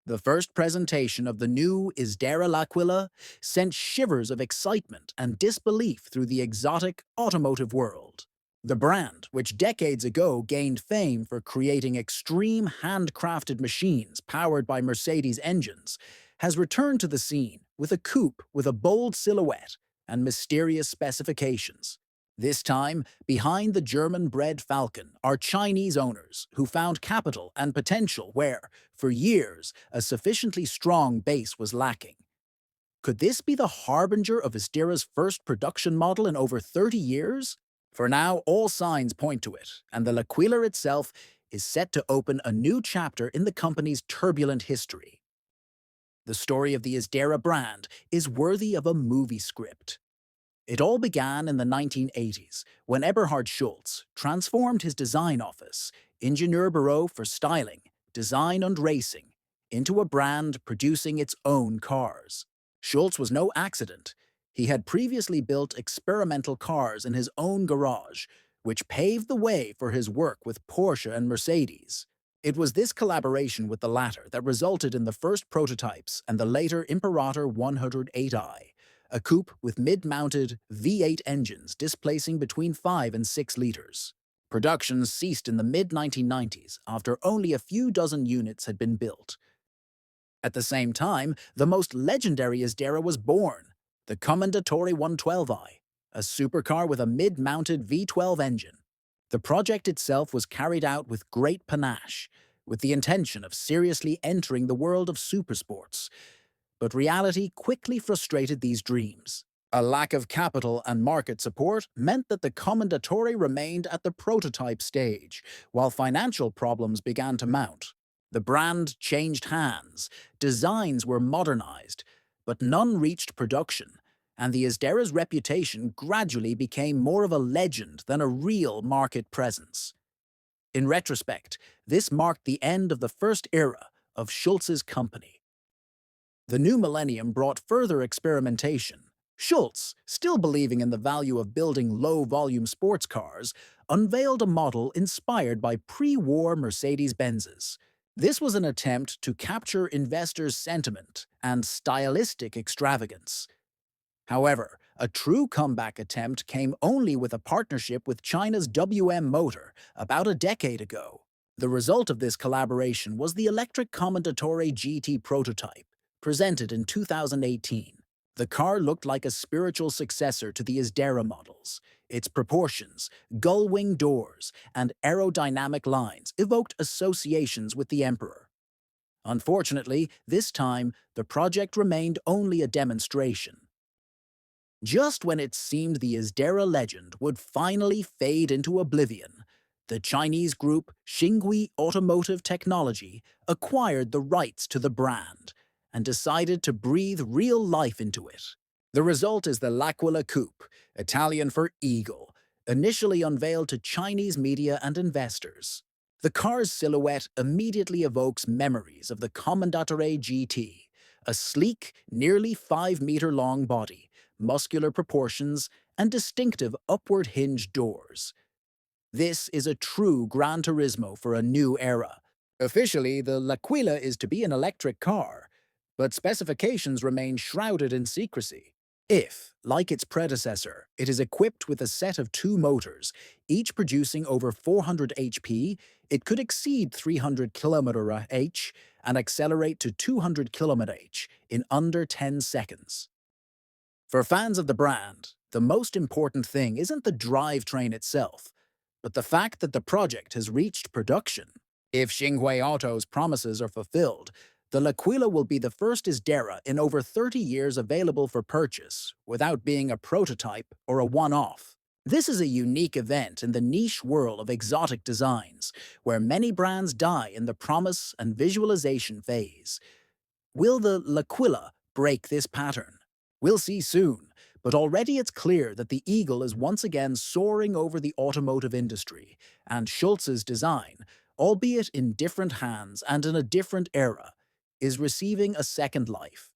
The first presentation of the new Isdera L'Aquila sent shivers of excitement and disbelief through the exotic automotive world. The brand, which decades ago gained fame for creating extreme handcrafted machines powered by Mercedes engines, has returned to the scene with a coupe with a bold silhouette and mysterious specifications. This time, behind the German-bred Falcon are Chinese owners who found capital and potential where, for years, a sufficiently strong base was lacking. Could this be the harbinger of Isdera's first production model in over 30 years? For now, all signs point to it, and the L'Aquila itself is set to open a new chapter in the company's turbulent history. The story of the Isdera brand is worthy of a movie script. It all began in the 1980s when Eberhard Schultz transformed his design office, Ingenieurbüro for styling, design and racing, into a brand producing its own cars. Schultz was no accident. He had previously built experimental cars in his own garage, which paved the way for his work with Porsche and Mercedes. It was this collaboration with the latter that resulted in the first prototypes and the later Imperator 108i, a coupe with mid-mounted V8 engines displacing between 5 and 6 liters. Production ceased in the mid-1990s after only a few dozen units had been built. At the same time, the most legendary Isdera was born, the Commendatore 112i, a supercar with a mid-mounted V12 engine. The project itself was carried out with great panache, with the intention of seriously entering the world of supersports. But reality quickly frustrated these dreams. A lack of capital and market support meant that the Commendatore remained at the prototype stage, while financial problems began to mount. The brand changed hands, designs were modernized, but none reached production, and the Isdera's reputation gradually became more of a legend than a real market presence. In retrospect, this marked the end of the first era of Schultz's company. The new millennium brought further experimentation. Schultz, still believing in the value of building low-volume sports cars, unveiled a model inspired by pre-war Mercedes-Benzes. This was an attempt to capture investors' sentiment and stylistic extravagance. However, a true comeback attempt came only with a partnership with China's WM Motor about a decade ago. The result of this collaboration was the electric Commendatore GT prototype, presented in 2018. The car looked like a spiritual successor to the Isdera models. Its proportions, gull-wing doors, and aerodynamic lines evoked associations with the Emperor. Unfortunately, this time, the project remained only a demonstration. Just when it seemed the Isdera legend would finally fade into oblivion, the Chinese group Xinghui Automotive Technology acquired the rights to the brand and decided to breathe real life into it. The result is the L'Aquila Coupe, Italian for eagle, initially unveiled to Chinese media and investors. The car's silhouette immediately evokes memories of the Commendatore GT, a sleek, nearly 5-meter-long body, muscular proportions, and distinctive upward hinged doors. This is a true Gran Turismo for a new era. Officially, the L'Aquila is to be an electric car, but specifications remain shrouded in secrecy. If, like its predecessor, it is equipped with a set of 2 motors, each producing over 400 HP, it could exceed 300 km/h and accelerate to 200 km/h in under 10 seconds. For fans of the brand, the most important thing isn't the drivetrain itself, but the fact that the project has reached production. If Xinhui Auto's promises are fulfilled, the L'Aquila will be the first Isdera in over 30 years available for purchase, without being a prototype or a one-off. This is a unique event in the niche world of exotic designs, where many brands die in the promise and visualization phase. Will the L'Aquila break this pattern? We'll see soon, but already it's clear that the eagle is once again soaring over the automotive industry, and Schultz's design, albeit in different hands and in a different era, is receiving a second life.